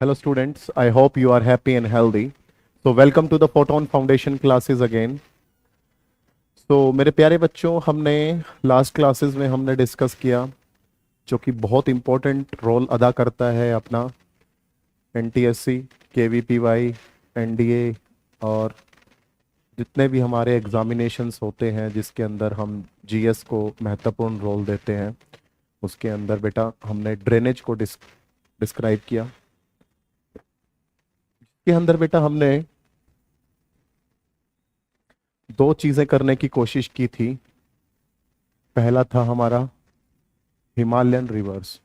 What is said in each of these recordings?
Hello students, I hope you are happy and healthy. So welcome to the Photon Foundation classes again. So मेरे प्यारे बच्चों, हमने last classes में हमने discuss किया जो कि बहुत इम्पोर्टेंट रोल अदा करता है अपना एनटीएससी, केवीपीवाई, एनडीए और जितने भी हमारे एग्जामिनेशंस होते हैं जिसके अंदर हम जीएस को महत्वपूर्ण रोल देते हैं। उसके अंदर बेटा हमने ड्रेनेज को डिस्क्राइब किया। के अंदर बेटा हमने दो चीजें करने की कोशिश की थी। पहला था हमारा हिमालयन रिवर्स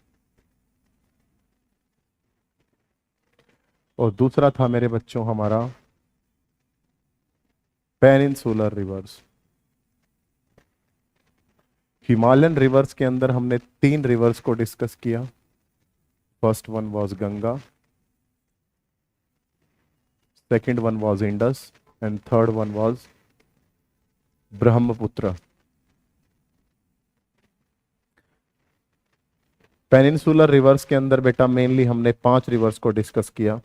और दूसरा था मेरे बच्चों हमारा पेनिनसुलर रिवर्स। हिमालयन रिवर्स के अंदर हमने तीन रिवर्स को डिस्कस किया। First one was Ganga, second one was Indus and third one was Brahmaputra. Peninsular reverse के अंदर बेटा मेनली हमने 5 रिवर्स को डिस्कस किया,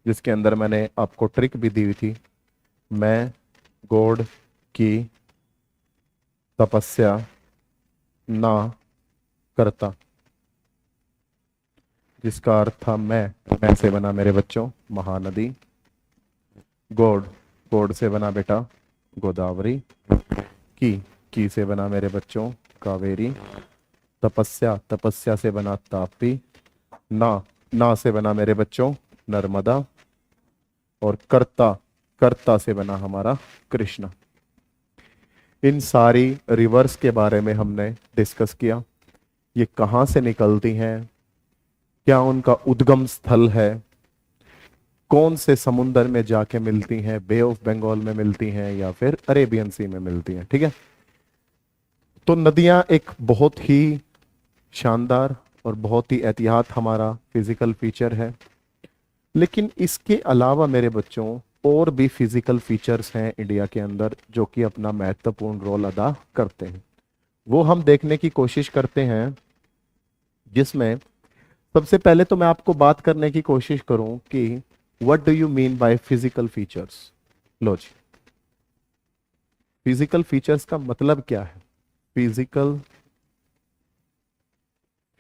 जिसके अंदर मैंने आपको ट्रिक भी दी हुई थी। मैं गॉड की तपस्या ना करता, जिसका अर्थ था मैं से बना मेरे बच्चों महानदी, गॉड गॉड से बना बेटा गोदावरी, की से बना मेरे बच्चों कावेरी, तपस्या तपस्या से बना तापी, ना से बना मेरे बच्चों नर्मदा और कर्ता कर्ता से बना हमारा कृष्ण। इन सारी रिवर्स के बारे में हमने डिस्कस किया। ये कहाँ से निकलती हैं, क्या उनका उद्गम स्थल है, कौन से समुंदर में जाके मिलती हैं, बे ऑफ बंगाल में मिलती हैं या फिर अरेबियन सी में मिलती हैं। ठीक है, तो नदियां एक बहुत ही शानदार और बहुत ही एहतियात हमारा फिजिकल फीचर है। लेकिन इसके अलावा मेरे बच्चों और भी फिजिकल फीचर्स हैं इंडिया के अंदर जो कि अपना महत्वपूर्ण रोल अदा करते हैं। वो हम देखने की कोशिश करते हैं, जिसमें सबसे पहले तो मैं आपको बात करने की कोशिश करूं कि what do you mean by physical features. लो जी, फिजिकल फीचर्स का मतलब क्या है। फिजिकल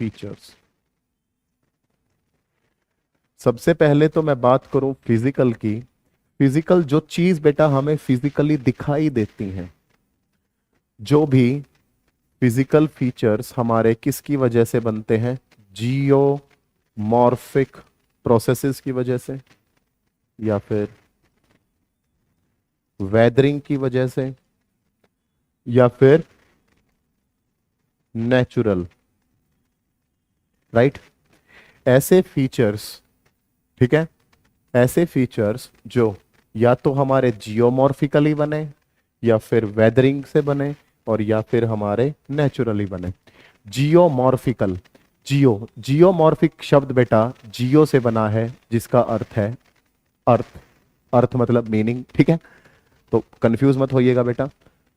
फीचर्स, सबसे पहले तो मैं बात करूं फिजिकल की। फिजिकल जो चीज बेटा हमें फिजिकली दिखाई देती हैं, जो भी फिजिकल फीचर्स हमारे किसकी वजह से बनते हैं, जियोमॉर्फिक प्रोसेसेस की वजह से या फिर वेदरिंग की वजह से या फिर नेचुरल, राइट। ऐसे फीचर्स, ठीक है, ऐसे फीचर्स जो या तो हमारे जियोमॉर्फिकली बने या फिर वेदरिंग से बने और या फिर हमारे नेचुरली बने। जियोमॉर्फिकल, जियोमॉर्फिक शब्द बेटा जियो से बना है, जिसका अर्थ है अर्थ, अर्थ मतलब मीनिंग। ठीक है, तो कंफ्यूज मत होइएगा बेटा।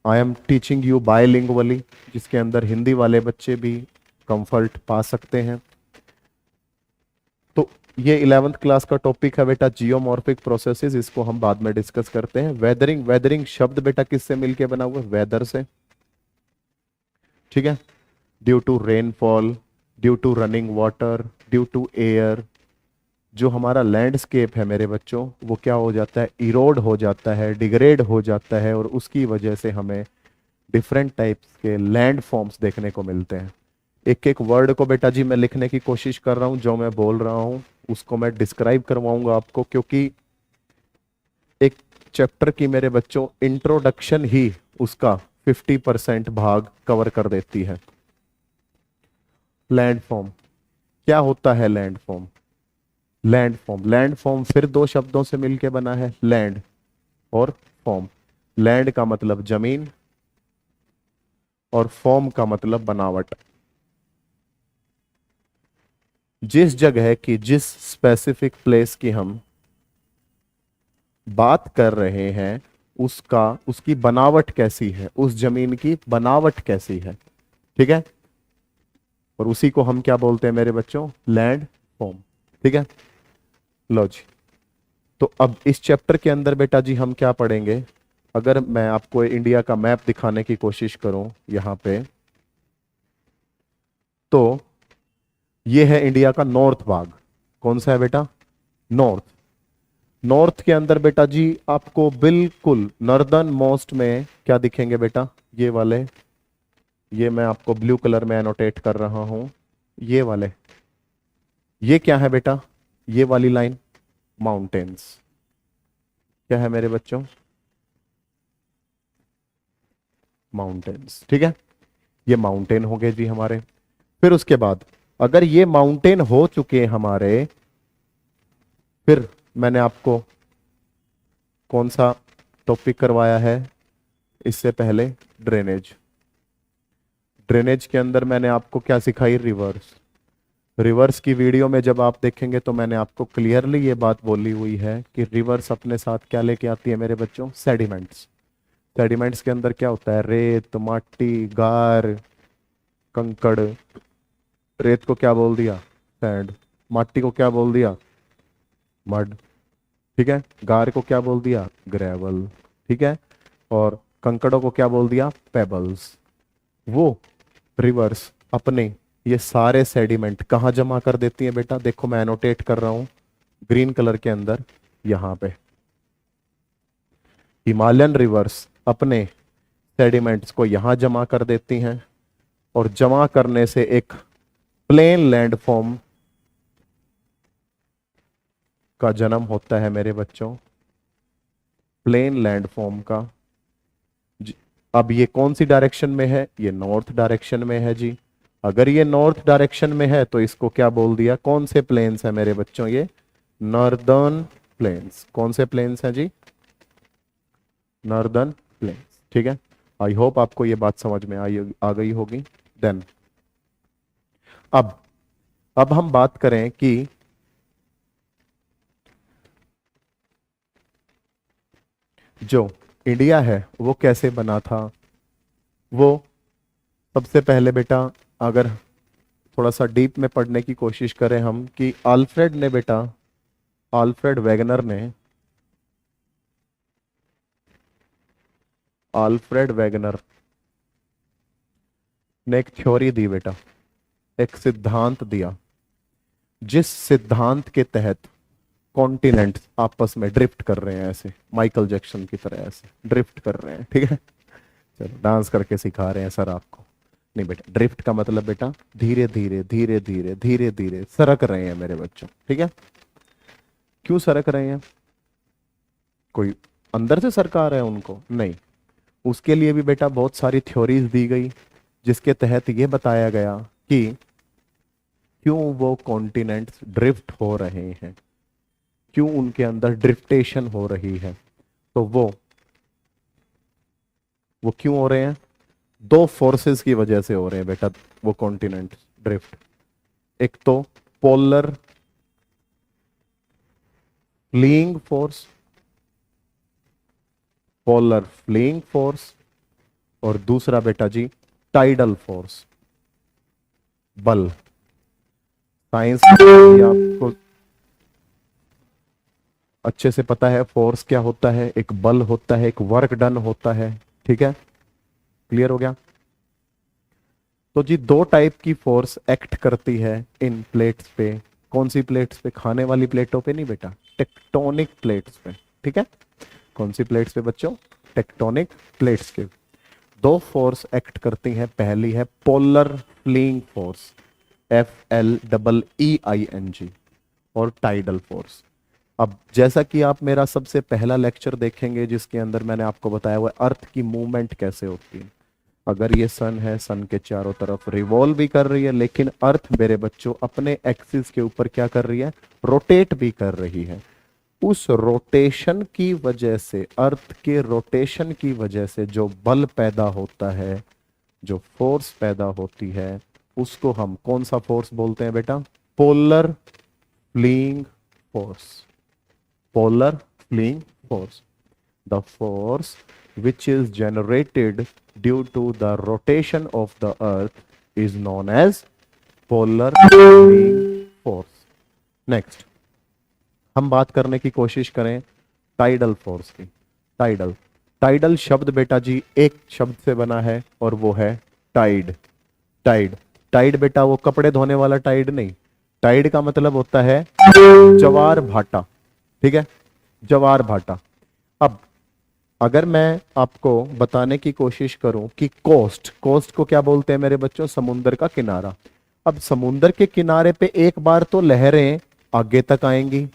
आई एम टीचिंग यू बायलिंगुअली, जिसके अंदर हिंदी वाले बच्चे भी कंफर्ट पा सकते हैं। तो ये 11th क्लास का टॉपिक है बेटा जियोमॉर्फिक प्रोसेसेस, इसको हम बाद में डिस्कस करते हैं। वेदरिंग, वेदरिंग शब्द बेटा किससे मिलके बना हुआ है, वेदर से। ठीक है, due to rainfall, due to running water, due to air, जो हमारा लैंडस्केप है मेरे बच्चों वो क्या हो जाता है, इरोड हो जाता है, डिग्रेड हो जाता है और उसकी वजह से हमें डिफरेंट टाइप्स के लैंड फॉर्म्स देखने को मिलते हैं। एक एक वर्ड को बेटा जी मैं लिखने की कोशिश कर रहा हूं, जो मैं बोल रहा हूं उसको मैं डिस्क्राइब करवाऊंगा आपको, क्योंकि एक चैप्टर की मेरे बच्चों इंट्रोडक्शन ही उसका 50% भाग कवर कर देती है। लैंडफॉर्म, क्या होता है लैंडफॉर्म। लैंडफॉर्म, लैंडफॉर्म फिर दो शब्दों से मिलकर बना है, लैंड और फॉर्म। लैंड का मतलब जमीन और फॉर्म का मतलब बनावट। जिस जगह की, जिस स्पेसिफिक प्लेस की हम बात कर रहे हैं उसका, उसकी बनावट कैसी है, उस जमीन की बनावट कैसी है। ठीक है, और उसी को हम क्या बोलते हैं मेरे बच्चों, लैंड फॉर्म। ठीक है, लो जी, तो अब इस चैप्टर के अंदर बेटा जी हम क्या पढ़ेंगे? अगर मैं आपको इंडिया का मैप दिखाने की कोशिश करूं यहां पे, तो ये है इंडिया का नॉर्थ भाग। कौन सा है बेटा? नॉर्थ। नॉर्थ के अंदर बेटा जी आपको बिल्कुल नॉर्दर्न मोस्ट में क्या दिखेंगे बेटा? ये वाले, ये मैं आपको ब्लू कलर में एनोटेट कर रहा हूं, ये वाले, ये क्या है बेटा? ये वाली लाइन माउंटेन्स। क्या है मेरे बच्चों? माउंटेन्स। ठीक है, ये माउंटेन हो गए जी हमारे। फिर उसके बाद अगर ये माउंटेन हो चुके हमारे, फिर मैंने आपको कौन सा टॉपिक करवाया है इससे पहले? ड्रेनेज। ड्रेनेज के अंदर मैंने आपको क्या सिखाई? रिवर्स। रिवर्स की वीडियो में जब आप देखेंगे तो मैंने आपको क्लियरली ये बात बोली हुई है कि रिवर्स अपने साथ क्या लेके आती है मेरे बच्चों? सेडिमेंट्स। सेडिमेंट्स के अंदर क्या होता है? रेत, माटी, गार, कंकड़। रेत को क्या बोल दिया? सैंड। माटी को क्या बोल दिया? मड। ठीक है, गार को क्या बोल दिया? ग्रेवल। ठीक है, और कंकड़ों को क्या बोल दिया? पेबल्स। वो रिवर्स अपने ये सारे सेडिमेंट कहाँ जमा कर देती है बेटा? देखो मैं एनोटेट कर रहा हूं ग्रीन कलर के अंदर, यहां पे। हिमालयन रिवर्स अपने सेडिमेंट्स को यहां जमा कर देती हैं, और जमा करने से एक प्लेन लैंडफॉर्म का जन्म होता है मेरे बच्चों। प्लेन लैंडफॉर्म का अब ये कौन सी डायरेक्शन में है? ये नॉर्थ डायरेक्शन में है जी। अगर ये नॉर्थ डायरेक्शन में है तो इसको क्या बोल दिया? कौन से प्लेन्स है मेरे बच्चों? ये नॉर्दर्न प्लेन्स। कौन से प्लेन्स हैं जी? Northern plains. ठीक है, आई होप आपको ये बात समझ में आ गई होगी। देन अब हम बात करें कि जो इंडिया है वो कैसे बना था। वो सबसे पहले बेटा, अगर थोड़ा सा डीप में पढ़ने की कोशिश करें हम, कि आल्फ्रेड ने बेटा, आल्फ्रेड वेगनर ने, आल्फ्रेड वेगनर ने एक थ्योरी दी बेटा, एक सिद्धांत दिया, जिस सिद्धांत के तहत कॉन्टिनेंट आपस में ड्रिफ्ट कर रहे हैं, ऐसे माइकल जैक्सन की तरह ऐसे ड्रिफ्ट कर रहे हैं। ठीक है, चलो डांस करके सिखा रहे हैं सर आपको। नहीं बेटा, ड्रिफ्ट का मतलब बेटा धीरे धीरे धीरे धीरे धीरे धीरे सरक रहे हैं मेरे बच्चों। ठीक है, क्यों सरक रहे हैं? कोई अंदर से सरका रहा है उनको? नहीं, उसके लिए भी बेटा बहुत सारी थ्योरीज दी गई, जिसके तहत यह बताया गया कि क्यों वो कॉन्टिनेंट्स ड्रिफ्ट हो रहे हैं, क्यों उनके अंदर ड्रिफ्टेशन हो रही है। तो वो क्यों हो रहे हैं? दो फोर्सेस की वजह से हो रहे हैं बेटा वो कॉन्टिनेंट ड्रिफ्ट। एक तो polar fleeing force, polar fleeing force, और दूसरा बेटा जी टाइडल फोर्स, बल। साइंस आपको अच्छे से पता है फोर्स क्या होता है, एक बल होता है, एक वर्क डन होता है। ठीक है, क्लियर हो गया? तो जी दो टाइप की फोर्स एक्ट करती है इन प्लेट्स पे। कौन सी प्लेट्स पे? खाने वाली प्लेटों पे नहीं बेटा, टेक्टोनिक प्लेट्स पे। ठीक है, कौन सी प्लेट्स पे बच्चों? टेक्टोनिक प्लेट्स के दो फोर्स एक्ट करती हैं। पहली है पोलर फ्लीइंग फोर्स, FLEEING, और टाइडल फोर्स। अब जैसा कि आप मेरा सबसे पहला लेक्चर देखेंगे जिसके अंदर मैंने आपको बताया हुआ अर्थ की मूवमेंट कैसे होती है। अगर ये सन है, सन के चारों तरफ रिवॉल्व भी कर रही है, लेकिन अर्थ मेरे बच्चों अपने एक्सिस के ऊपर क्या कर रही है? रोटेट भी कर रही है। उस रोटेशन की वजह से, अर्थ के रोटेशन की वजह से जो बल पैदा होता है, जो फोर्स पैदा होती है, उसको हम कौन सा फोर्स बोलते हैं बेटा? Polar fleeing force. Polar fleeing force, the force which is generated due to the rotation of the earth is known as polar flinging force. Next, हम बात करने की कोशिश करें टाइडल फोर्स की। टाइडल, टाइडल शब्द बेटा जी एक शब्द से बना है और वो है टाइड। टाइड, टाइड बेटा वो कपड़े धोने वाला टाइड नहीं। टाइड का मतलब होता है ज्वार भाटा, ठीक है, ज्वार भाटा। अब अगर मैं आपको बताने की कोशिश करूं कि कोस्ट, कोस्ट को क्या बोलते हैं मेरे बच्चों, समुंदर का किनारा। अब समुंदर के किनारे पे एक बार तो लहरें आगे तक आएंगी,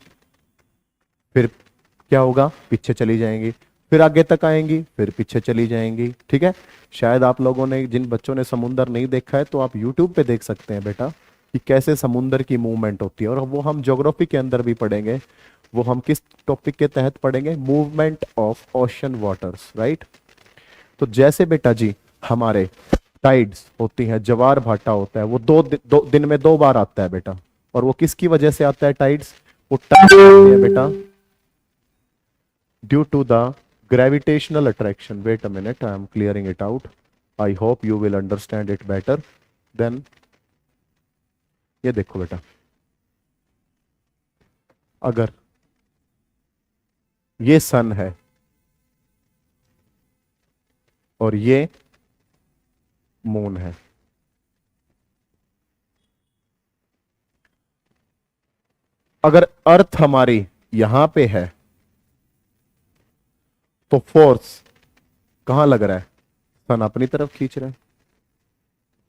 फिर क्या होगा, पीछे चली जाएंगी, फिर आगे तक आएंगी, फिर पीछे चली जाएंगी, ठीक है। शायद आप लोगों ने, जिन बच्चों ने समुंदर नहीं देखा है, तो आप यूट्यूब पे देख सकते हैं बेटा कि कैसे समुंदर की मूवमेंट होती है, और वो हम ज्योग्राफी के अंदर भी पढ़ेंगे। वो हम किस टॉपिक के तहत पढ़ेंगे, movement of ocean waters, right. तो जैसे बेटा जी हमारे टाइड्स होती हैं, ज्वार भाटा होता है, वो दो दिन में 2 बार आता है बेटा। और वो किसकी वजह से आता है टाइड्स, वो टाइड्स होती है बेटा due to the gravitational attraction. Wait a minute, I am clearing it out. I hope you will understand it better. Then ये देखो बेटा, अगर ये सन है और ये मून है, अगर अर्थ हमारी यहां पे है तो फोर्स कहां लग रहा है, सन अपनी तरफ खींच रहा है,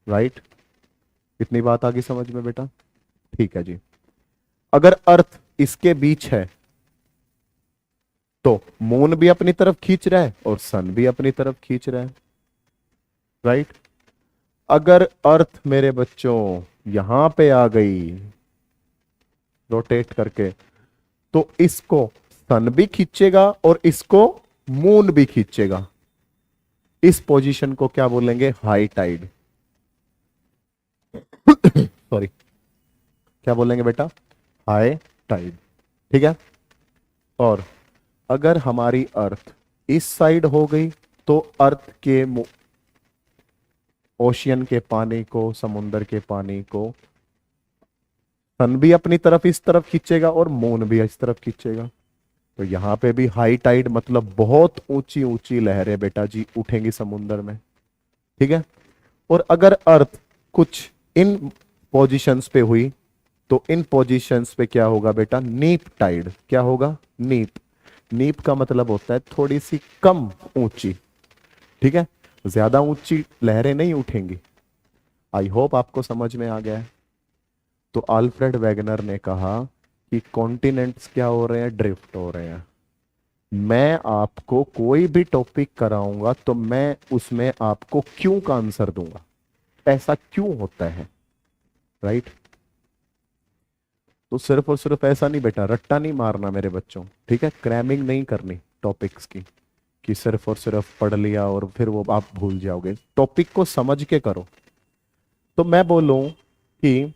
राइट। इतनी बात आ गई समझ में बेटा, ठीक है जी। अगर अर्थ इसके बीच है तो मून भी अपनी तरफ खींच रहा है और सन भी अपनी तरफ खींच रहा है, राइट। अगर अर्थ मेरे बच्चों यहां पे आ गई रोटेट करके, तो इसको सन भी खींचेगा और इसको मून भी खींचेगा। इस पोजीशन को क्या बोलेंगे, हाई टाइड। सॉरी, क्या बोलेंगे बेटा, हाई टाइड, ठीक है। और अगर हमारी अर्थ इस साइड हो गई तो अर्थ के ओशियन के पानी को, समुंदर के पानी को सन भी अपनी तरफ इस तरफ खींचेगा और मून भी इस तरफ खींचेगा। तो यहां पे भी हाई टाइड मतलब बहुत ऊंची ऊंची लहरें बेटा जी उठेंगी समुंदर में, ठीक है। और अगर अर्थ कुछ इन पोजीशंस पे हुई तो इन पोजीशंस पे क्या होगा बेटा, नीप टाइड। क्या होगा, नीप। नीप का मतलब होता है थोड़ी सी कम ऊंची, ठीक है, ज्यादा ऊंची लहरें नहीं उठेंगी। आई होप आपको समझ में आ गया है। तो अल्फ्रेड वेगनर ने कहा कि कॉन्टिनेंट्स क्या हो रहे हैं, ड्रिफ्ट हो रहे हैं। मैं आपको कोई भी टॉपिक कराऊंगा तो मैं उसमें आपको क्यों का आंसर दूंगा, ऐसा क्यों होता है, राइट। तो सिर्फ और सिर्फ ऐसा नहीं बेटा, रट्टा नहीं मारना मेरे बच्चों, ठीक है, क्रैमिंग नहीं करनी टॉपिक्स की कि सिर्फ और सिर्फ पढ़ लिया और फिर वो आप भूल जाओगे। टॉपिक को समझ के करो। तो मैं बोलूं कि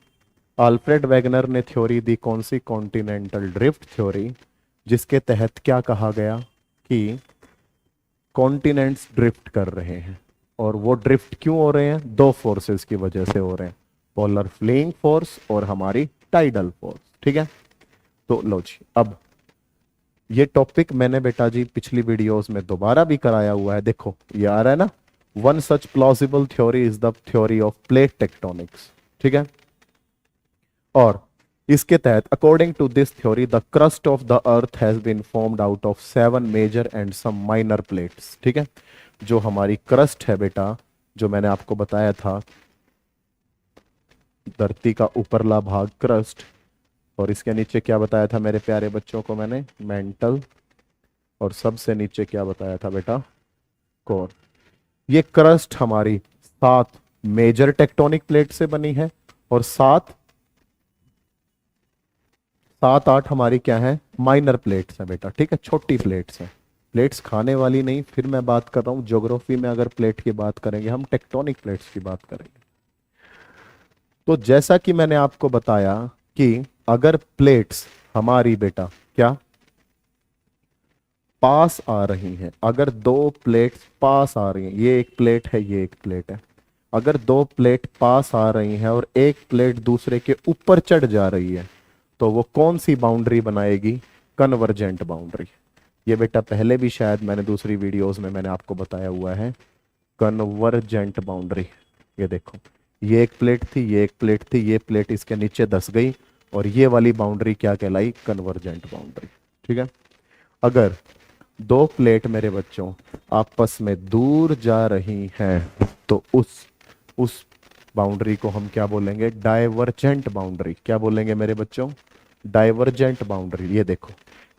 अल्फ्रेड वेगनर ने थ्योरी दी, कौन सी, कॉन्टिनेंटल ड्रिफ्ट थ्योरी, जिसके तहत क्या कहा गया कि कॉन्टिनेंट्स ड्रिफ्ट कर रहे हैं। और वो ड्रिफ्ट क्यों हो रहे हैं, 2 फोर्सेस की वजह से हो रहे हैं, पोलर फ्लेइंग फोर्स और हमारी टाइडल फोर्स, ठीक है। तो लो जी, अब ये टॉपिक मैंने बेटा जी पिछली वीडियोस में दोबारा भी कराया हुआ है, देखो ये आ रहा है ना, one such plausible theory is the theory of plate tectonics, ठीक है। और इसके तहत according to this theory the crust of the earth has been formed out of 7 major and some minor plates, ठीक है। जो हमारी क्रस्ट है बेटा, जो मैंने आपको बताया था, धरती का ऊपरला भाग क्रस्ट, और इसके नीचे क्या बताया था मेरे प्यारे बच्चों को मैंने, मेंटल, और सबसे नीचे क्या बताया था बेटा, कोर। ये क्रस्ट हमारी 7 मेजर टेक्टोनिक प्लेट से बनी है और 7-8 हमारी क्या है, माइनर प्लेट्स है बेटा, ठीक है, छोटी प्लेट्स है। प्लेट्स खाने वाली नहीं, फिर मैं बात कर रहा हूं ज्योग्राफी में अगर प्लेट की बात करेंगे हम, टेक्टोनिक प्लेट्स की बात करेंगे। तो जैसा कि मैंने आपको बताया कि अगर प्लेट्स हमारी बेटा क्या पास आ रही हैं, अगर 2 प्लेट्स पास आ रही हैं, ये एक प्लेट है, ये एक प्लेट है, अगर 2 प्लेट पास आ रही हैं और एक प्लेट दूसरे के ऊपर चढ़ जा रही है, तो वो कौन सी बाउंड्री बनाएगी? Convergent boundary. ये बेटा पहले भी शायद मैंने दूसरी वीडियोस में मैंने आपको बताया हुआ है, कन्वर्जेंट बाउंड्री। ये देखो, ये एक प्लेट थी, ये एक प्लेट थी, ये प्लेट इसके नीचे धस गई और ये वाली बाउंड्री क्या कहलाई? Convergent boundary. ठीक है। अगर दो प्लेट मेरे बच्चों आपस में दूर जा रही हैं तो उस बाउंड्री को हम क्या बोलेंगे? Divergent boundary. क्या बोलेंगे मेरे बच्चों? Divergent boundary. ये देखो,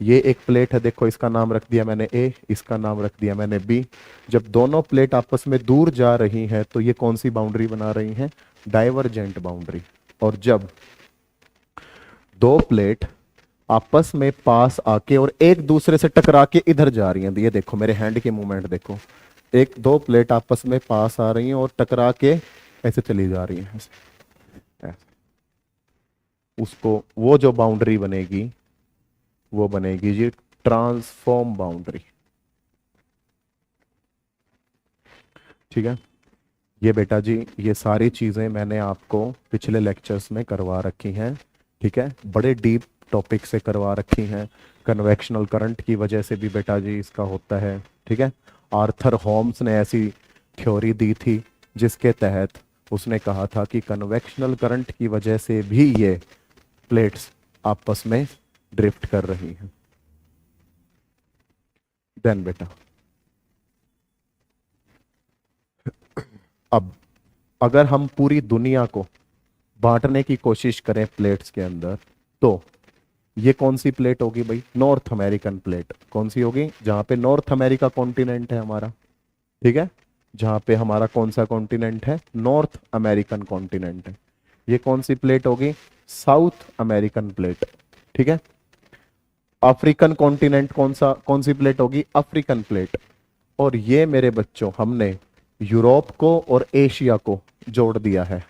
ये एक प्लेट है, देखो इसका नाम रख दिया मैंने ए, इसका नाम रख दिया मैंने बी। जब दोनों प्लेट आपस में दूर जा रही हैं तो ये कौन सी बाउंड्री बना रही हैं? Divergent boundary. और जब दो प्लेट आपस में पास आके और एक दूसरे से टकरा के इधर जा रही हैं, ये देखो मेरे हैंड के मूवमेंट देखो, एक दो प्लेट आपस में पास आ रही हैं और टकरा के ऐसे चली जा रही हैं, ऐसे। उसको वो जो बाउंड्री बनेगी वो बनेगी जी ट्रांसफॉर्म बाउंड्री। ठीक है। ये बेटा जी ये सारी चीजें मैंने आपको पिछले लेक्चर्स में करवा रखी हैं। ठीक है, बड़े डीप टॉपिक से करवा रखी हैं। कन्वेक्शनल करंट की वजह से भी बेटा जी इसका होता है। ठीक है, आर्थर होम्स ने ऐसी थ्योरी दी थी जिसके तहत उसने कहा था कि कन्वेक्शनल करंट की वजह से भी ये प्लेट्स आपस में ड्रिफ्ट कर रही हैं। देन बेटा अब अगर हम पूरी दुनिया को बांटने की कोशिश करें प्लेट्स के अंदर तो ये कौन सी प्लेट होगी भाई? North American plate. कौन सी होगी? जहां पे नॉर्थ अमेरिका कॉन्टिनेंट है हमारा। ठीक है, जहां पे हमारा कौन सा कॉन्टिनेंट है? नॉर्थ अमेरिकन कॉन्टिनेंट है। ये कौन सी प्लेट होगी? South American plate. ठीक है। अफ्रीकन कॉन्टिनेंट कौन सी प्लेट होगी? African plate. और ये मेरे बच्चों हमने यूरोप को और एशिया को जोड़ दिया है।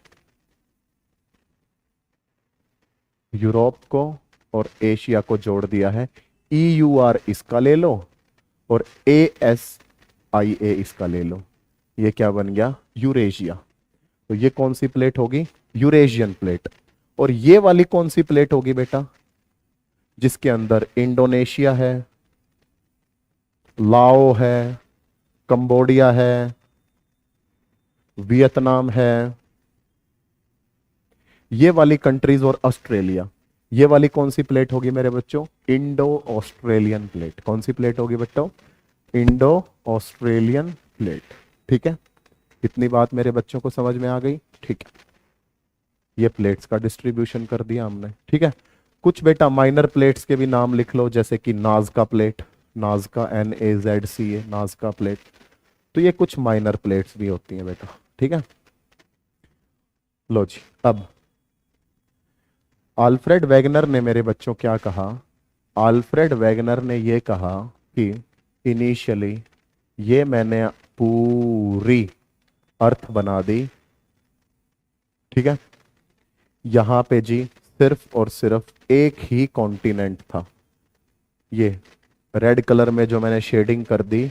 यूरोप को और एशिया को जोड़ दिया है। EUR इसका ले लो और ASIA इसका ले लो। ये क्या बन गया? यूरेशिया। तो ये कौन सी प्लेट होगी? Eurasian plate. और ये वाली कौन सी प्लेट होगी बेटा? जिसके अंदर इंडोनेशिया है, लाओ है, कंबोडिया है, वियतनाम है, ये वाली कंट्रीज और ऑस्ट्रेलिया। ये वाली कौन सी प्लेट होगी मेरे बच्चों? Indo Australian plate. कौन सी प्लेट होगी बच्चों? Indo Australian plate. ठीक है, इतनी बात मेरे बच्चों को समझ में आ गई? ठीक है, ये प्लेट्स का डिस्ट्रीब्यूशन कर दिया हमने। ठीक है, कुछ बेटा माइनर प्लेट्स के भी नाम लिख लो, जैसे कि नाजका प्लेट, नाजका NAZCA, नाजका प्लेट। तो ये कुछ माइनर प्लेट्स भी होती हैं बेटा। ठीक है, लो जी। अब आल्फ्रेड वैगनर ने मेरे बच्चों क्या कहा? आल्फ्रेड वैगनर ने ये कहा कि इनिशियली ये मैंने पूरी अर्थ बना दी। ठीक है, यहां पे जी सिर्फ और सिर्फ एक ही कॉन्टिनेंट था। ये रेड कलर में जो मैंने शेडिंग कर दी,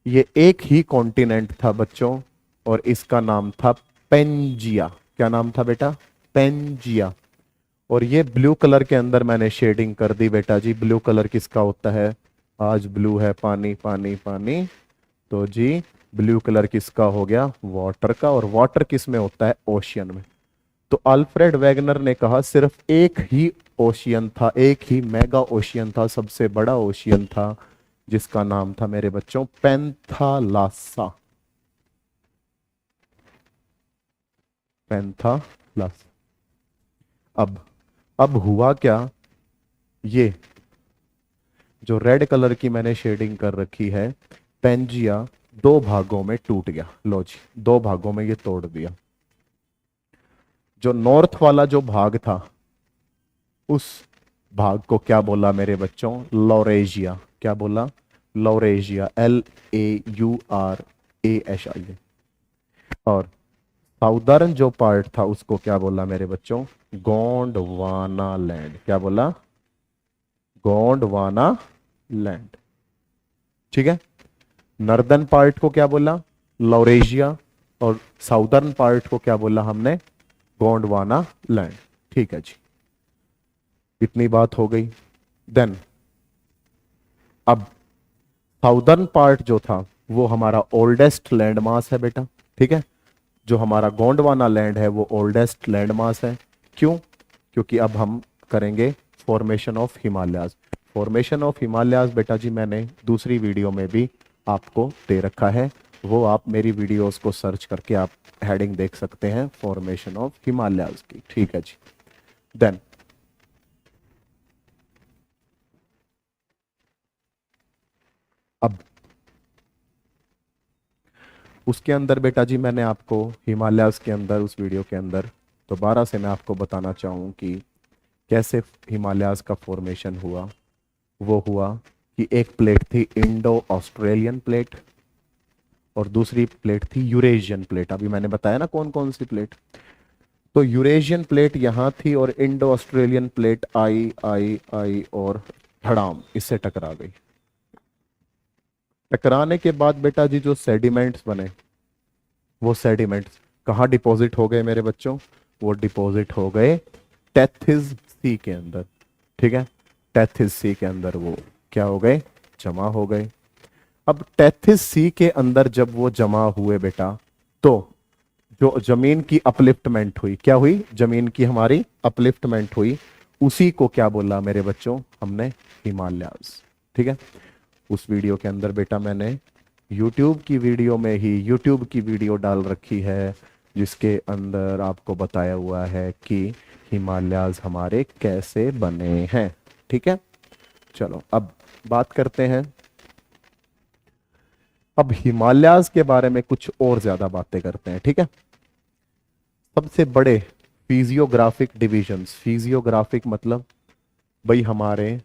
ये एक ही कॉन्टिनेंट था बच्चों और इसका नाम था पेंजिया। क्या नाम था बेटा? पेंजिया। और ये ब्लू कलर के अंदर मैंने शेडिंग कर दी बेटा जी। ब्लू कलर किसका होता है? आज ब्लू है पानी पानी पानी, तो जी ब्लू कलर किसका हो गया? वाटर का। और वाटर किस में होता है? ओशियन में। तो अल्फ्रेड वैगनर ने कहा सिर्फ एक ही ओशियन था, एक ही मेगा ओशियन था, सबसे बड़ा ओशियन था, जिसका नाम था मेरे बच्चों पेंथालासा। पेंथालासा। अब हुआ क्या? ये जो रेड कलर की मैंने शेडिंग कर रखी है, पेंजिया दो भागों में टूट गया। लो जी, दो भागों में ये तोड़ दिया। जो नॉर्थ वाला जो भाग था उस भाग को क्या बोला मेरे बच्चों? लॉरेशिया। क्या बोला? लॉरेशिया। LAURASIA। और साउदर्न जो पार्ट था उसको क्या बोला मेरे बच्चों? गोंडवाना लैंड। क्या बोला? गोंडवाना लैंड। ठीक है, नॉर्दर्न पार्ट को क्या बोला? लॉरेशिया। और साउदर्न पार्ट को क्या बोला हमने? गोंडवाना लैंड। ठीक है जी, इतनी बात हो गई। देन अब साउदर्न पार्ट जो था वो हमारा ओल्डेस्ट लैंड मास है बेटा, ठीक है। जो हमारा गोंडवाना लैंड है वो ओल्डेस्ट लैंड मास है। क्यों? क्योंकि अब हम करेंगे formation of Himalayas. Formation of Himalayas बेटा जी मैंने दूसरी वीडियो में भी आपको दे रखा है, वो आप मेरी वीडियोस को सर्च करके आप हेडिंग देख सकते हैं फॉर्मेशन ऑफ हिमालयाज की, ठीक है जी। देन अब उसके अंदर बेटा जी मैंने आपको हिमालयाज के अंदर उस वीडियो के अंदर दोबारा से मैं आपको बताना चाहूँ कि कैसे हिमालयाज का फॉर्मेशन हुआ। वो हुआ कि एक प्लेट थी इंडो ऑस्ट्रेलियन प्लेट और दूसरी प्लेट थी यूरेशियन प्लेट। अभी मैंने बताया ना कौन कौन सी प्लेट। तो यूरेशियन प्लेट यहाँ थी और इंडो ऑस्ट्रेलियन प्लेट आई आई आई और धड़ाम इससे टकरा गई। टकराने के बाद बेटा जी जो सेडिमेंट्स बने वो सेडिमेंट्स कहाँ डिपॉजिट हो गए मेरे बच्चों? वो डिपॉजिट हो गए टेथिस सी के अंदर, ठीक है। टेथिस सी के अंदर वो क्या हो गए? जमा हो गए। अब टेथिस सी के अंदर जब वो जमा हुए बेटा तो जो जमीन की अपलिफ्टमेंट हुई, क्या हुई? जमीन की हमारी अपलिफ्टमेंट हुई, उसी को क्या बोला मेरे बच्चों हमने? हिमालयाज, ठीक है। उस वीडियो के अंदर बेटा मैंने YouTube की वीडियो में ही YouTube की वीडियो डाल रखी है जिसके अंदर आपको बताया हुआ है कि हिमालयाज हमारे कैसे बने हैं, ठीक है। चलो अब बात करते हैं, अब हिमालयाज के बारे में कुछ और ज्यादा बातें करते हैं, ठीक है। सबसे बड़े फिजियोग्राफिक डिविजन्स, फिजियोग्राफिक मतलब भाई हमारे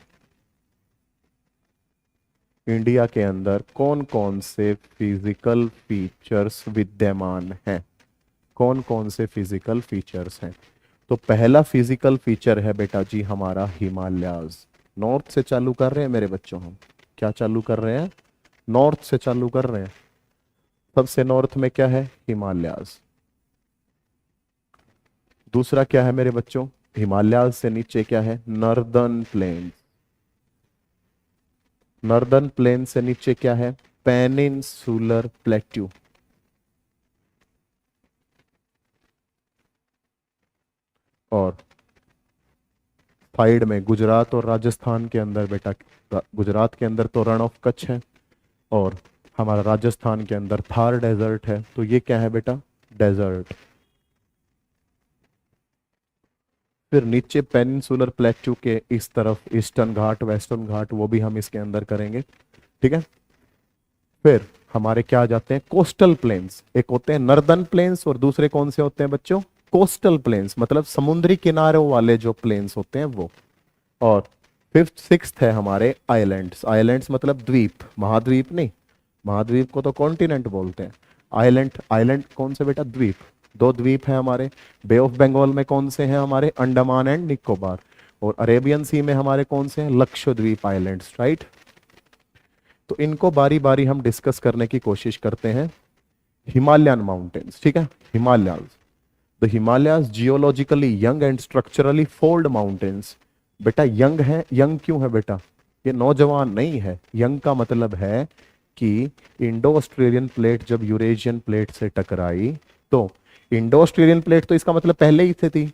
इंडिया के अंदर कौन कौन से फिजिकल फीचर्स विद्यमान हैं, कौन कौन से फिजिकल फीचर्स हैं। तो पहला फिजिकल फीचर है बेटा जी हमारा हिमालयाज। नॉर्थ से चालू कर रहे हैं मेरे बच्चों, हम क्या चालू कर रहे हैं? नॉर्थ से चालू कर रहे हैं। सबसे नॉर्थ में क्या है? हिमालयाज। दूसरा क्या है मेरे बच्चों? हिमालयाज से नीचे क्या है? Northern plains. नॉर्दर्न प्लेन से नीचे क्या है? Peninsular plateau. और साइड में गुजरात और राजस्थान के अंदर बेटा, गुजरात के अंदर तो रण ऑफ कच्छ है और हमारा राजस्थान के अंदर थार डेजर्ट है। तो ये क्या है बेटा? डेजर्ट। फिर नीचे पेनिनसुलर प्लेट्यू के इस तरफ ईस्टर्न घाट, वेस्टर्न घाट, वो भी हम इसके अंदर करेंगे, ठीक है। फिर हमारे क्या आ जाते हैं? Coastal planes. एक होते हैं नॉर्दर्न प्लेन्स और दूसरे कौन से होते हैं बच्चों? कोस्टल प्लेन्स, मतलब समुद्री किनारों वाले जो प्लेन्स होते हैं वो। और फिफ्थ सिक्स्थ है हमारे आइलैंड्स। आइलैंड्स मतलब द्वीप, महाद्वीप नहीं, महाद्वीप को तो कॉन्टिनेंट बोलते हैं। आइलैंड, आइलैंड कौन से बेटा? द्वीप। दो द्वीप है हमारे। बे ऑफ बंगाल में कौन से हैं हमारे? अंडमान एंड निकोबार। और अरेबियन सी में हमारे कौन से हैं? Lakshadweep islands, right. तो इनको बारी बारी हम डिस्कस करने की कोशिश करते हैं। हिमालयन माउंटेन्स, ठीक है, Himalayas. The Himalayas geologically young and structurally fold mountains. बेटा यंग है, यंग क्यों है बेटा? ये नौजवान नहीं है। यंग का मतलब है कि इंडो ऑस्ट्रेलियन प्लेट जब यूरेशियन प्लेट से टकराई तो इंडो ऑस्ट्रेलियन प्लेट तो इसका मतलब पहले ही से थी,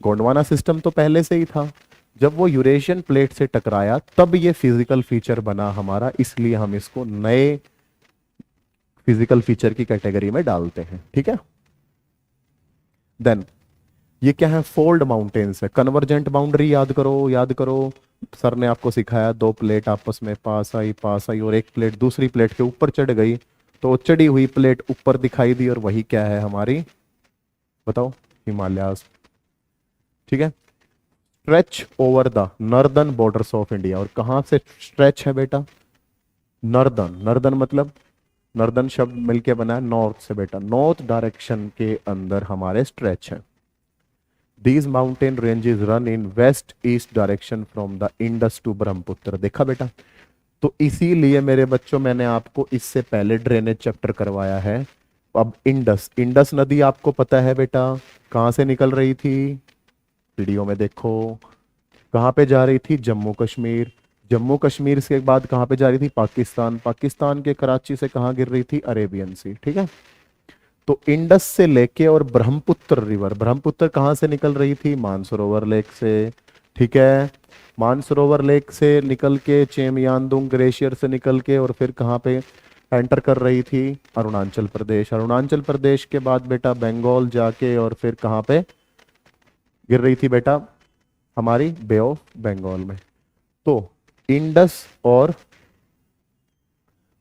गोंडवाना सिस्टम तो पहले से ही था। जब वो यूरेशियन प्लेट से टकराया तब ये फिजिकल फीचर बना हमारा, इसलिए हम इसको नए फिजिकल फीचर की कैटेगरी में डालते हैं, ठीक है। देन ये क्या है? फोल्ड माउंटेन्स है। कन्वर्जेंट बाउंड्री याद करो, याद करो, सर ने आपको सिखाया, दो प्लेट आपस में पास आई और एक प्लेट दूसरी प्लेट के ऊपर चढ़ गई तो चढ़ी हुई प्लेट ऊपर दिखाई दी और वही क्या है हमारी? बताओ, हिमालयाज, ठीक है। Stretch over the northern borders of India. और कहां से स्ट्रेच है बेटा? नॉर्दर्न। नॉर्दर्न मतलब नॉर्दर्न शब्द मिलके बना है नॉर्थ से बेटा, नॉर्थ डायरेक्शन के अंदर हमारे स्ट्रेच है। These mountain ranges run in west east direction from the Indus to Brahmaputra. देखा बेटा, तो इसीलिए मेरे बच्चों मैंने आपको इससे पहले ड्रेनेज चैप्टर करवाया है। अब इंडस, इंडस नदी आपको पता है बेटा कहां से निकल रही थी? वीडियो में देखो, कहाँ पे जा रही थी? जम्मू कश्मीर। जम्मू कश्मीर से बाद कहाँ पे जा रही थी? पाकिस्तान। पाकिस्तान के कराची से कहाँ गिर रही थी? अरेबियन सी। ठीक है। तो इंडस से लेके और ब्रह्मपुत्र रिवर, ब्रह्मपुत्र कहाँ से निकल रही थी? मानसरोवर लेक से। ठीक है। मानसरोवर लेक से निकल के चेमयानदुंग ग्लेशियर से निकल के और फिर कहाँ पे एंटर कर रही थी? अरुणाचल प्रदेश। अरुणाचल प्रदेश के बाद बेटा बंगाल जाके और फिर कहाँ पे गिर रही थी बेटा? हमारी बे ऑफ बंगाल में। तो इंडस और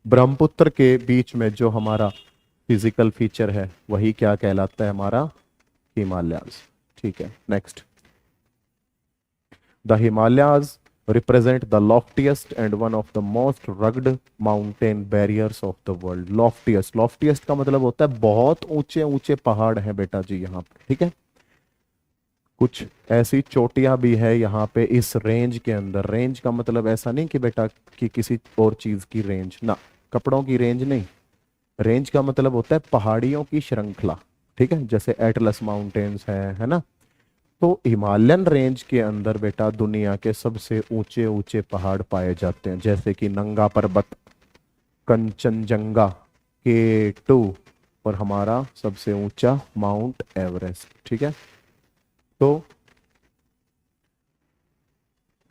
ब्रह्मपुत्र के बीच में जो हमारा फिजिकल फीचर है वही क्या कहलाता है? हमारा हिमालयाज। ठीक है। Next, the Himalayas represent the loftiest and one of the most rugged mountain barriers of the world. loftiest, loftiest का मतलब होता है बहुत ऊंचे ऊंचे पहाड़ हैं बेटा जी यहाँ पे। ठीक है। कुछ ऐसी चोटियां भी है यहाँ पे इस रेंज के अंदर। रेंज का मतलब ऐसा नहीं कि बेटा कि किसी और चीज की रेंज ना, कपड़ों की रेंज नहीं। रेंज का मतलब होता है पहाड़ियों की श्रृंखला। ठीक है। जैसे एटलस माउंटेन्स है ना। तो हिमालयन रेंज के अंदर बेटा दुनिया के सबसे ऊंचे ऊंचे पहाड़ पाए जाते हैं, जैसे कि नंगा पर्वत, कंचनजंगा, K2 और हमारा सबसे ऊंचा माउंट एवरेस्ट। ठीक है। तो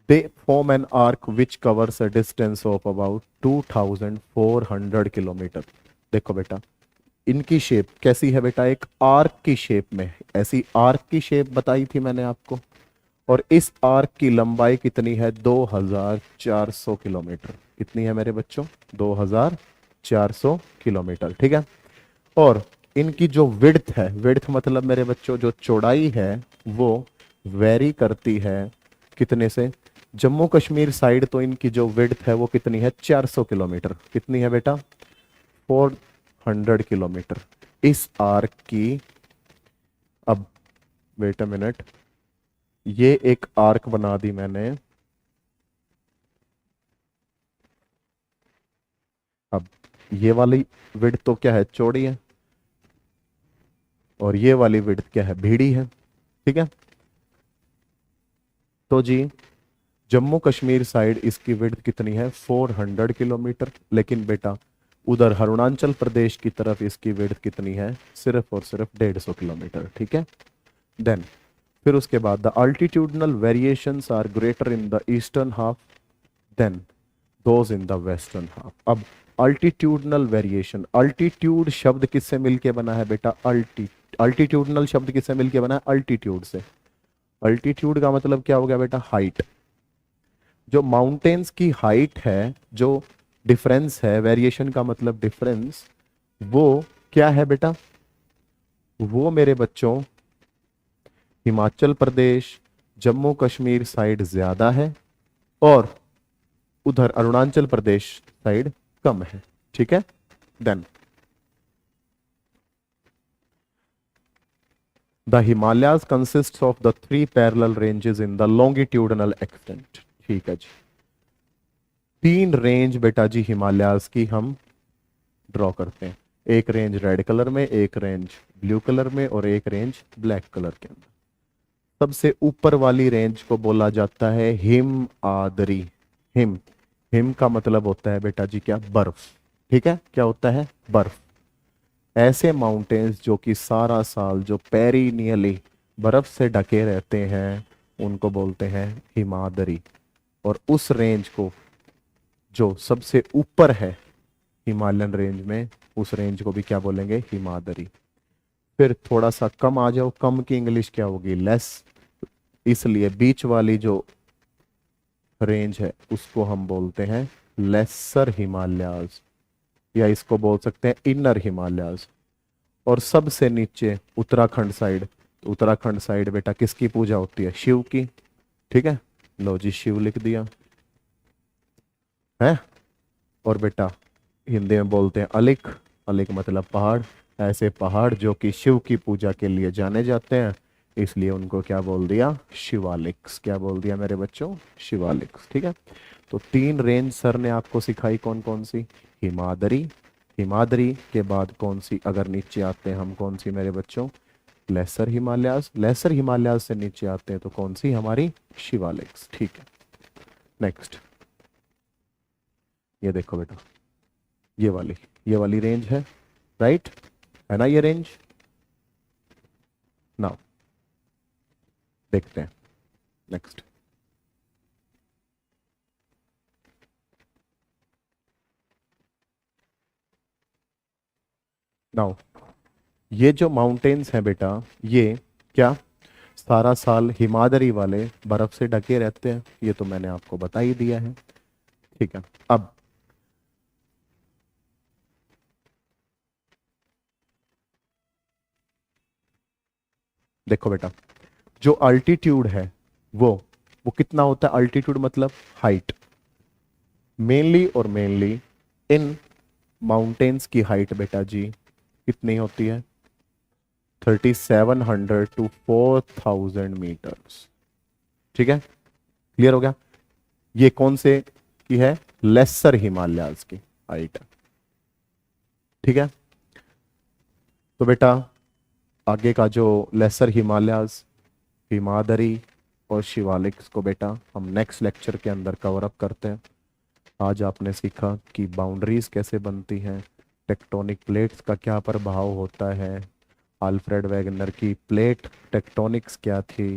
they form an arc which covers a distance of about 2400 kilometre. देखो बेटा इनकी शेप कैसी है बेटा? एक आर्क की शेप में। ऐसी आर्क की शेप बताई थी मैंने आपको। और इस आर्क की लंबाई कितनी है? 2400 किलोमीटर। कितनी है मेरे बच्चों? 2400 किलोमीटर। ठीक है। और इनकी जो विड्थ है, विड्थ मतलब मेरे बच्चों जो चौड़ाई है वो वेरी करती है कितने से? जम्मू कश्मीर साइड तो इनकी जो विड्थ है वो कितनी है? 400 किलोमीटर। कितनी है बेटा? 400 किलोमीटर इस आर्क की। अब वेट अ मिनट, ये एक आर्क बना दी मैंने। अब ये वाली विड्थ तो क्या है? चौड़ी है। और ये वाली विड्थ क्या है? भीड़ी है। ठीक है। तो जी जम्मू कश्मीर साइड इसकी विड्थ कितनी है? 400 किलोमीटर। लेकिन बेटा उधर अरुणाचल प्रदेश की तरफ इसकी विड्थ कितनी है? सिर्फ और सिर्फ 150 किलोमीटर। ठीक है। देन फिर उसके बाद the altitudinal variations are greater in the eastern half than those in the western half. अब अल्टीट्यूडनल वेरिएशन, अल्टीट्यूड शब्द किससे मिलके बना है बेटा? अल्टीट्यूडनल शब्द किससे मिलके बना है? अल्टीट्यूड से। अल्टीट्यूड का मतलब क्या हो गया बेटा? हाइट। जो माउंटेन्स की हाइट है, जो डिफरेंस है, वेरिएशन का मतलब डिफरेंस, वो क्या है बेटा? वो मेरे बच्चों हिमाचल प्रदेश, जम्मू कश्मीर साइड ज्यादा है और उधर अरुणाचल प्रदेश साइड कम है। ठीक है। Then the Himalayas consist of the 3 parallel ranges in the longitudinal extent. ठीक है जी। 3 रेंज बेटा जी हिमालयाज की हम ड्रॉ करते हैं। एक रेंज रेड कलर में, एक रेंज ब्लू कलर में और एक रेंज ब्लैक कलर के अंदर। सबसे ऊपर वाली रेंज को बोला जाता है हिम आदरी। हिम, हिम का मतलब होता है बेटा जी क्या? बर्फ। ठीक है। क्या होता है? बर्फ। ऐसे माउंटेन्स जो कि सारा साल जो पेरिनियली बर्फ से ढके रहते हैं उनको बोलते हैं हिमाद्री। और उस रेंज को जो सबसे ऊपर है हिमालयन रेंज में, उस रेंज को भी क्या बोलेंगे? हिमाद्री। फिर थोड़ा सा कम आ जाओ, कम की इंग्लिश क्या होगी? लेस। इसलिए बीच वाली जो रेंज है उसको हम बोलते हैं लेसर हिमालयाज, या इसको बोल सकते हैं इनर हिमालयाज। और सबसे नीचे उत्तराखंड साइड, तो उत्तराखंड साइड बेटा किसकी पूजा होती है? शिव की। ठीक है। लो जी शिव लिख दिया है। और बेटा हिंदी में बोलते हैं अलिक। अलिक मतलब पहाड़। ऐसे पहाड़ जो कि शिव की पूजा के लिए जाने जाते हैं, इसलिए उनको क्या बोल दिया? शिवालिक्स। क्या बोल दिया मेरे बच्चों? शिवालिक्स। ठीक है। तो 3 रेंज सर ने आपको सिखाई, कौन कौन सी? हिमाद्री। हिमाद्री के बाद कौन सी? अगर नीचे आते हैं हम, कौन सी मेरे बच्चों? लेसर हिमालयाज, लेसर हिमालयाज से नीचे आते हैं तो कौन सी हमारी शिवालिक्स। ठीक है, नेक्स्ट ये देखो बेटा, ये वाली रेंज है, राइट, है ना ये रेंज। नाउ देखते हैं नेक्स्ट। नाउ ये जो माउंटेन्स हैं बेटा, ये क्या सारा साल हिमाद्री वाले बर्फ से ढके रहते हैं, ये तो मैंने आपको बता ही दिया है। ठीक है, अब देखो बेटा, जो अल्टीट्यूड है वो कितना होता है, अल्टीट्यूड मतलब हाइट, मेनली और मेनली इन माउंटेन्स की हाइट बेटा जी कितनी होती है, 3700 टू 4000 मीटर्स। ठीक है, क्लियर हो गया। ये कौन से की है, लेसर हिमालयाज की हाइट है। ठीक है, तो बेटा आगे का जो लेसर हिमालयाज, हिमाद्री और शिवालिक्स को बेटा हम नेक्स्ट लेक्चर के अंदर कवर अप करते हैं। आज आपने सीखा कि बाउंड्रीज कैसे बनती हैं, टेक्टोनिक प्लेट्स का क्या प्रभाव होता है, अल्फ्रेड वेगनर की प्लेट टेक्टोनिक्स क्या थी,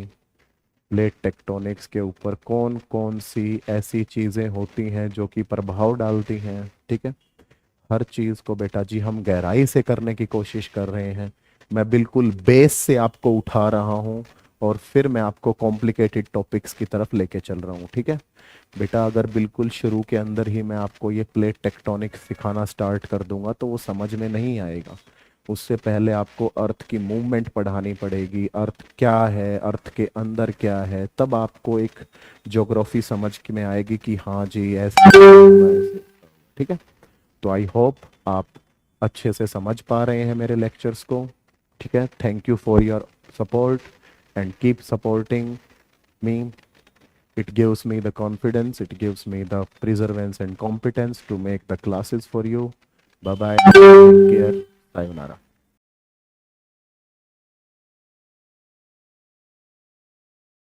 प्लेट टेक्टोनिक्स के ऊपर कौन कौन सी ऐसी चीज़ें होती हैं जो कि प्रभाव डालती हैं। ठीक है, हर चीज़ को बेटा जी हम गहराई से करने की कोशिश कर रहे हैं। मैं बिल्कुल बेस से आपको उठा रहा हूँ और फिर मैं आपको कॉम्प्लिकेटेड टॉपिक्स की तरफ लेके चल रहा हूँ। ठीक है बेटा, अगर बिल्कुल शुरू के अंदर ही मैं आपको ये प्लेट टेक्टोनिक्स सिखाना स्टार्ट कर दूंगा तो वो समझ में नहीं आएगा। उससे पहले आपको अर्थ की मूवमेंट पढ़ानी पड़ेगी, अर्थ क्या है, अर्थ के अंदर क्या है, तब आपको एक ज्योग्राफी समझ में आएगी कि हाँ जी ऐसे होगा, ऐसे। ठीक है, तो आई होप आप अच्छे से समझ पा रहे हैं मेरे लेक्चर्स को। ठीक है, thank you for your support and keep supporting me. It gives me the confidence, it gives me the perseverance and competence to make the classes for you. Bye bye, take care, sayonara.